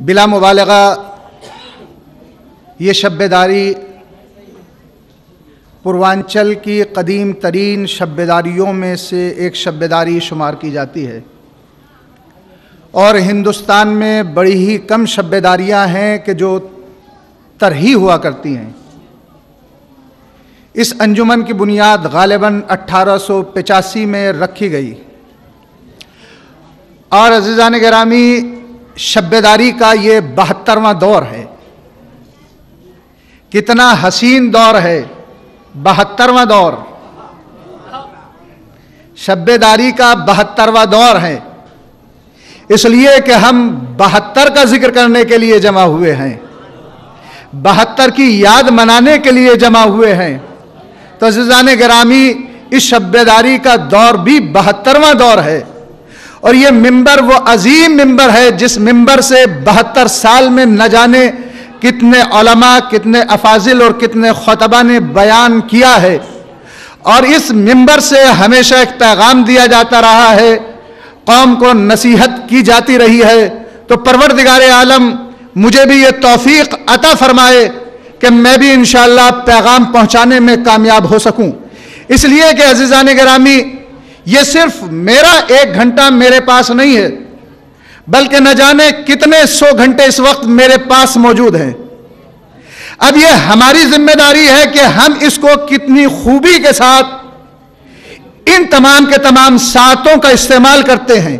بلا مبالغہ یہ شب بیداری پوروانچل کی قدیم ترین شب بیداریوں میں سے ایک شب بیداری شمار کی جاتی ہے، اور ہندوستان میں بڑی ہی کم شب بیداریاں ہیں کہ جو طرحی ہوا کرتی ہیں۔ اس انجمن کی بنیاد غالباً 1885 میں رکھی گئی، اور عزیزان گرامی شب بیداری کا یہ 72واں دور ہے۔ کتنا حسین دور ہے، 72واں دور، شب بیداری کا 72واں دور ہے، اس لیے کہ ہم 72 کا ذکر کرنے کے لیے جمع ہوئے ہیں، 72 کی یاد منانے کے لیے جمع ہوئے ہیں۔ تو عزیزان گرامی اس شب بیداری کا دور بھی 72واں دور ہے، اور یہ ممبر وہ عظیم ممبر ہے جس ممبر سے 72 سال میں نہ جانے کتنے علماء، کتنے افاضل اور کتنے خطبہ نے بیان کیا ہے، اور اس ممبر سے ہمیشہ ایک پیغام دیا جاتا رہا ہے، قوم کو نصیحت کی جاتی رہی ہے۔ تو پروردگار عالم مجھے بھی یہ توفیق عطا فرمائے کہ میں بھی انشاءاللہ پیغام پہنچانے میں کامیاب ہو سکوں۔ اس لیے کہ عزیزان گرامی یہ صرف میرا 1 گھنٹہ میرے پاس نہیں ہے، بلکہ نہ جانے کتنے 100 گھنٹے اس وقت میرے پاس موجود ہیں۔ اب یہ ہماری ذمہ داری ہے کہ ہم اس کو کتنی خوبی کے ساتھ ان تمام کے تمام ساعتوں کا استعمال کرتے ہیں۔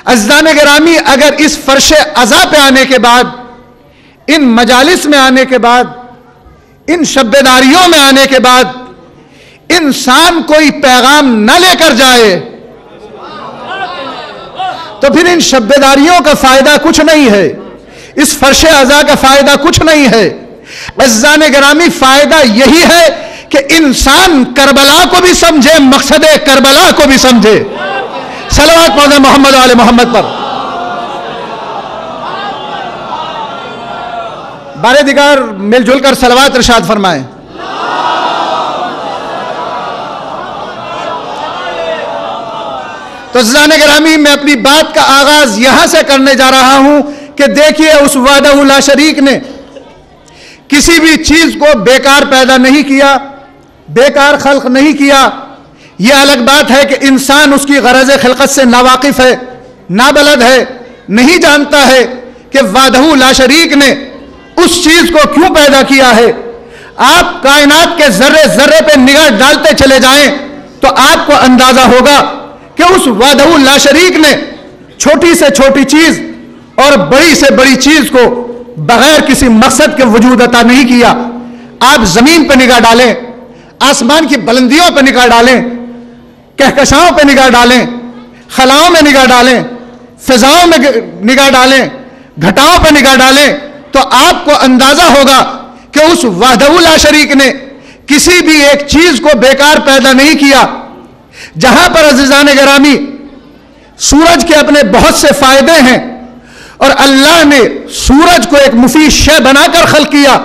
عزیزان گرامی اگر اس فرش عزا پہ آنے کے بعد، ان مجالس میں آنے کے بعد، ان شب بیداریوں میں آنے کے بعد انسان کوئی پیغام نہ لے کر جائے تو پھر ان شب بیداریوں کا فائدہ کچھ نہیں ہے، اس فرش عزا کا فائدہ کچھ نہیں ہے۔ عزیزان گرامی فائدہ یہی ہے کہ انسان کربلا کو بھی سمجھے، مقصد کربلا کو بھی سمجھے۔ صلوات پڑھیں محمد و آل محمد پر۔ بارے دیگر مل جل کر صلوات ارشاد فرمائیں۔ تو عزیزان گرامی میں اپنی بات کا آغاز یہاں سے کرنے جا رہا ہوں کہ دیکھیے اس وحدہ لا شریک نے کسی بھی چیز کو بیکار پیدا نہیں کیا، بیکار خلق نہیں کیا۔ یہ الگ بات ہے کہ انسان اس کی غرض خلقت سے ناواقف ہے، نابلد ہے، نہیں جانتا ہے کہ وحدہ لا شریک نے اس چیز کو کیوں پیدا کیا ہے۔ آپ کائنات کے ذرے ذرے پہ نگاہ ڈالتے چلے جائیں تو آپ کو اندازہ ہوگا کہ اس وحدہ لا شریک نے چھوٹی سے چھوٹی چیز اور بڑی سے بڑی چیز کو بغیر کسی مقصد کے وجود عطا نہیں کیا۔ آپ زمین پہ نگاہ ڈالیں، آسمان کی بلندیوں پہ نگاہ ڈالیں، کہکشاؤں پہ نگاہ ڈالیں، خلاؤں میں نگاہ ڈالیں، فضاؤں میں نگاہ ڈالیں، گھٹاؤں پہ نگاہ ڈالیں، تو آپ کو اندازہ ہوگا کہ اس وحدہ لا شریک نے کسی بھی ایک چیز کو بیکار پیدا نہیں کیا۔ جہاں پر عزیزان گرامی سورج کے اپنے بہت سے فائدے ہیں، اور اللہ نے سورج کو ایک مفید شے بنا کر خلق کیا،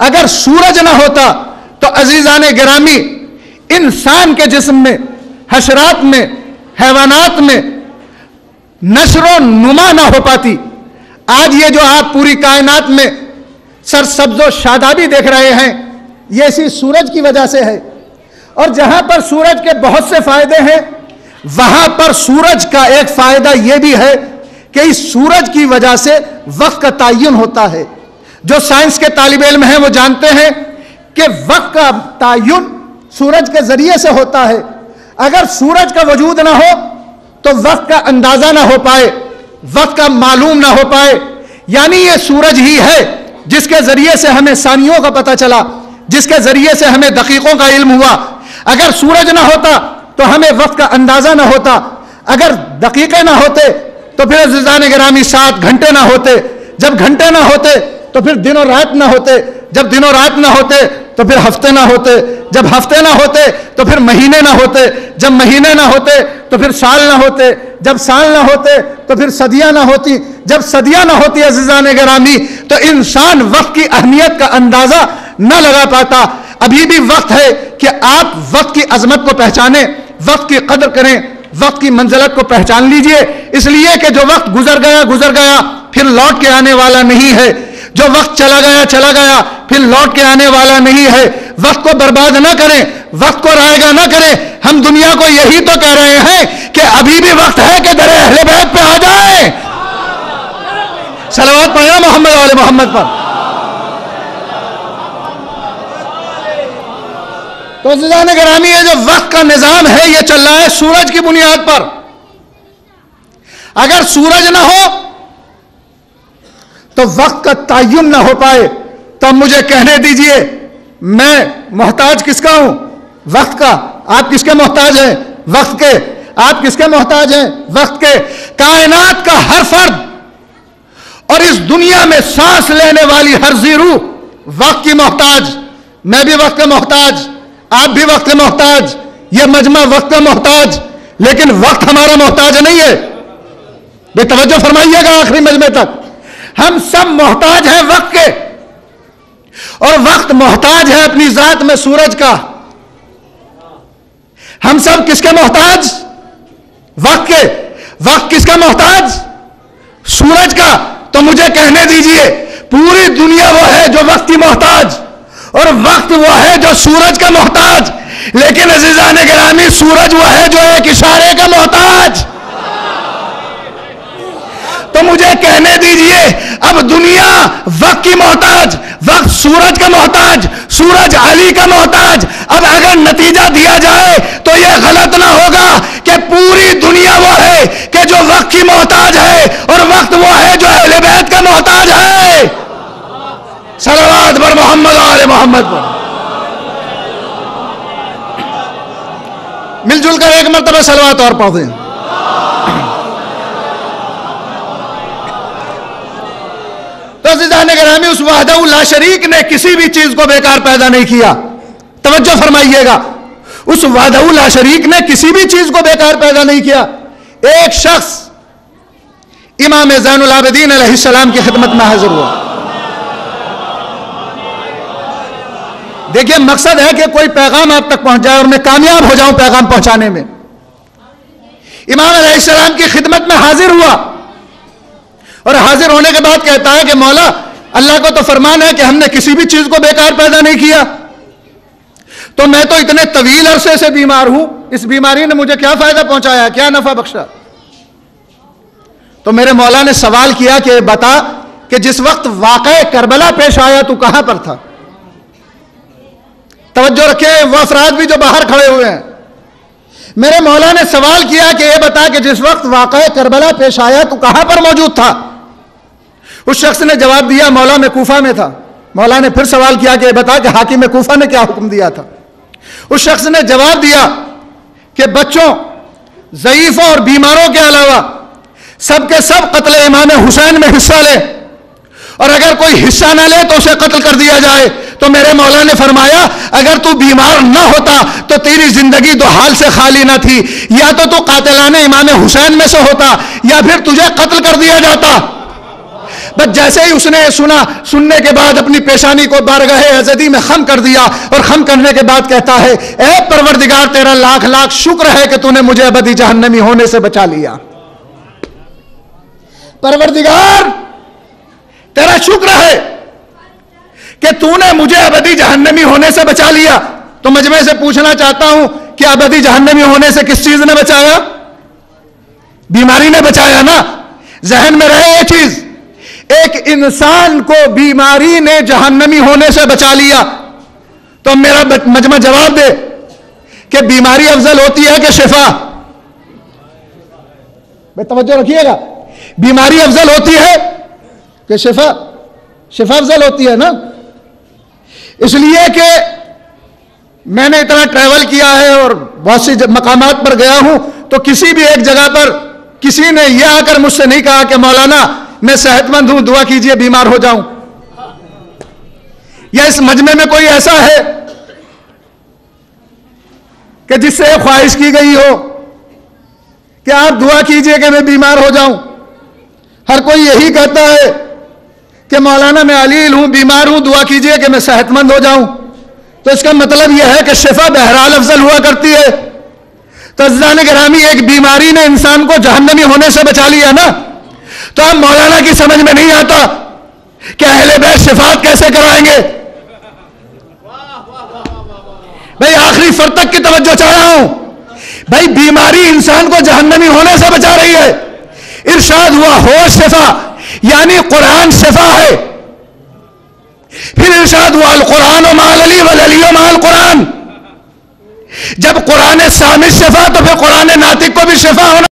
اگر سورج نہ ہوتا تو عزیزان گرامی انسان کے جسم میں، حشرات میں، حیوانات میں نشر و نما نہ ہو پاتی۔ آج یہ جو آپ پوری کائنات میں سرسبز و شادابی دیکھ رہے ہیں، یہ اسی سورج کی وجہ سے ہے۔ اور جہاں پر سورج کے بہت سے فائدے ہیں، وہاں پر سورج کا ایک فائدہ یہ بھی ہے کہ اس سورج کی وجہ سے وقت کا تعین ہوتا ہے۔ جو سائنس کے طالب علم ہیں وہ جانتے ہیں کہ وقت کا تعین سورج کے ذریعے سے ہوتا ہے۔ اگر سورج کا وجود نہ ہو تو وقت کا اندازہ نہ ہو پائے، وقت کا معلوم نہ ہو پائے۔ یعنی یہ سورج ہی ہے جس کے ذریعے سے ہمیں ثانیوں کا پتہ چلا، جس کے ذریعے سے ہمیں دقیقوں کا علم ہوا۔ اگر سورج نہ ہوتا تو ہمیں وقت کا اندازہ نہ ہوتا، اگر دقیقے نہ ہوتے تو پھر عزیزان گرامی 7 گھنٹے نہ ہوتے، جب گھنٹے نہ ہوتے تو پھر دن و رات نہ ہوتے، جب دن و رات نہ ہوتے تو پھر ہفتے نہ ہوتے، جب ہفتے نہ ہوتے تو پھر مہینے نہ ہوتے، جب مہینے نہ ہوتے تو پھر سال نہ ہوتے، جب سال نہ ہوتے تو پھر صدیاں نہ ہوتی، جب صدیاں نہ ہوتی عزیزان گرامی تو انسان وقت کی اہمیت کا اندازہ نہ لگا پاتا۔ ابھی بھی وقت ہے کہ آپ وقت کی عظمت کو پہچانیں، وقت کی قدر کریں، وقت کی منزلت کو پہچان لیجئے، اس لیے کہ جو وقت گزر گیا پھر لوٹ کے آنے والا نہیں ہے. جو وقت چلا گیا پھر لوٹ کے آنے والا نہیں ہے. وقت کو برباد نہ کریں, وقت کو رائے گا نہ کریں. ہم دنیا کو یہی تو کہہ رہے ہیں کہ ابھی بھی وقت ہے کہ در اہل بیت پہ آ جائیں. صلوات پڑھنا محمد والے محمد پر. تو عزیزان گرامی, یہ جو وقت کا نظام ہے یہ چل رہا ہے سورج کی بنیاد پر. اگر سورج نہ ہو تو وقت کا تعین نہ ہو پائے. تو مجھے کہنے دیجئے میں محتاج کس کا ہوں؟ وقت کا. آپ کس کے محتاج ہیں؟ وقت کے. آپ کس کے محتاج ہیں؟ وقت کے. کائنات کا ہر فرد اور اس دنیا میں سانس لینے والی ہر ذی روح وقت کی محتاج. میں بھی وقت کا محتاج, آپ بھی وقت کے محتاج, یہ مجمع وقت کا محتاج. لیکن وقت ہمارا محتاج نہیں ہے. بے توجہ فرمائیے گا آخری مجمع تک. ہم سب محتاج ہیں وقت کے, اور وقت محتاج ہے اپنی ذات میں سورج کا. ہم سب کس کے محتاج؟ وقت کے. وقت کس کا محتاج؟ سورج کا. تو مجھے کہنے دیجئے پوری دنیا وہ ہے جو وقت کی محتاج, اور وقت وہ ہے جو سورج کا محتاج. لیکن عزیزان گرامی, سورج وہ ہے جو ایک اشارے کا محتاج. تو مجھے کہنے دیجئے اب دنیا وقت کی محتاج, وقت سورج کا محتاج, سورج علی کا محتاج. اب اگر نتیجہ دیا جائے تو یہ غلط نہ ہوگا کہ پوری دنیا وہ ہے کہ جو وقت کی محتاج ہے, اور وقت وہ ہے جو اہل بیت کا محتاج ہے. صلوات پر محمد آل محمد پر. مل جل کر ایک مرتبہ صلوات اور پڑھ دیں. تو عزیزان گرامی, اس وحدہ لا شریک نے کسی بھی چیز کو بیکار پیدا نہیں کیا. توجہ فرمائیے گا, اس وحدہ لا شریک نے کسی بھی چیز کو بیکار پیدا نہیں کیا. ایک شخص امام زین العابدین علیہ السلام کی خدمت میں حاضر ہوا. دیکھیے, مقصد ہے کہ کوئی پیغام آپ تک پہنچ جائے اور میں کامیاب ہو جاؤں پیغام پہنچانے میں. امام علیہ السلام کی خدمت میں حاضر ہوا, اور حاضر ہونے کے بعد کہتا ہے کہ مولا, اللہ کو تو فرمان ہے کہ ہم نے کسی بھی چیز کو بیکار پیدا نہیں کیا. تو میں تو اتنے طویل عرصے سے بیمار ہوں, اس بیماری نے مجھے کیا فائدہ پہنچایا, کیا نفع بخشا؟ تو میرے مولا نے سوال کیا کہ بتا کہ جس وقت واقعہ کربلا پیش آیا تو کہاں پر تھا؟ توجہ رکھیں, وہ افراد بھی جو باہر کھڑے ہوئے ہیں. میرے مولا نے سوال کیا کہ یہ بتا کہ جس وقت واقعہ کربلا پیش آیا تو کہاں پر موجود تھا؟ اس شخص نے جواب دیا, مولا میں کوفہ میں تھا. مولا نے پھر سوال کیا کہ بتا کہ حاکم کوفہ نے کیا حکم دیا تھا؟ اس شخص نے جواب دیا کہ بچوں, ضعیفوں اور بیماروں کے علاوہ سب کے سب قتل امام حسین میں حصہ لے, اور اگر کوئی حصہ نہ لے تو اسے قتل کر دیا جائے. تو میرے مولا نے فرمایا, اگر تو بیمار نہ ہوتا تو تیری زندگی دو حال سے خالی نہ تھی, یا تو قاتلان امام حسین میں سے ہوتا, یا پھر تجھے قتل کر دیا جاتا. بس جیسے ہی اس نے سنا, سننے کے بعد اپنی پیشانی کو بارگاہ ازدی میں خم کر دیا, اور خم کرنے کے بعد کہتا ہے, اے پروردگار تیرا لاکھ لاکھ شکر ہے کہ تو نے مجھے ابدی جہنمی ہونے سے بچا لیا. پروردگار تیرا شکر ہے کہ تو نے مجھے ابدی جہنمی ہونے سے بچا لیا. تو مجمع سے پوچھنا چاہتا ہوں کہ ابدی جہنمی ہونے سے کس چیز نے بچایا؟ بیماری نے بچایا نا. ذہن میں رہے یہ چیز, ایک انسان کو بیماری نے جہنمی ہونے سے بچا لیا. تو میرا مجمع جواب دے کہ بیماری افضل ہوتی ہے کہ شفا؟ بے توجہ رکھیے گا, بیماری افضل ہوتی ہے کہ شفا؟ شفا افضل ہوتی ہے نا. اس لیے کہ میں نے اتنا ٹریول کیا ہے اور بہت سی مقامات پر گیا ہوں, تو کسی بھی ایک جگہ پر کسی نے یہ آ کر مجھ سے نہیں کہا کہ مولانا میں صحت مند ہوں, دعا کیجئے بیمار ہو جاؤں. یا اس مجمع میں کوئی ایسا ہے کہ جس سے خواہش کی گئی ہو کہ آپ دعا کیجئے کہ میں بیمار ہو جاؤں؟ ہر کوئی یہی کہتا ہے کہ مولانا میں علیل ہوں, بیمار ہوں, دعا کیجئے کہ میں صحت مند ہو جاؤں. تو اس کا مطلب یہ ہے کہ شفا بہرحال افضل ہوا کرتی ہے. تو عزیزان گرامی, ایک بیماری نے انسان کو جہنمی ہونے سے بچا لیا نا. تو اب مولانا کی سمجھ میں نہیں آتا کہ اہل بیت شفاعت کیسے کرائیں گے. بھائی آخری فرد تک کی توجہ چاہ رہا ہوں. بھائی بیماری انسان کو جہنمی ہونے سے بچا رہی ہے. ارشاد ہوا ہوش شفا، یعنی قرآن شفا ہے. پھر ارشاد ہوا القرآن و مع العلی والعلی و مع القرآن. جب قرآن صامت شفا تو پھر قرآن ناطق کو بھی شفا ہونا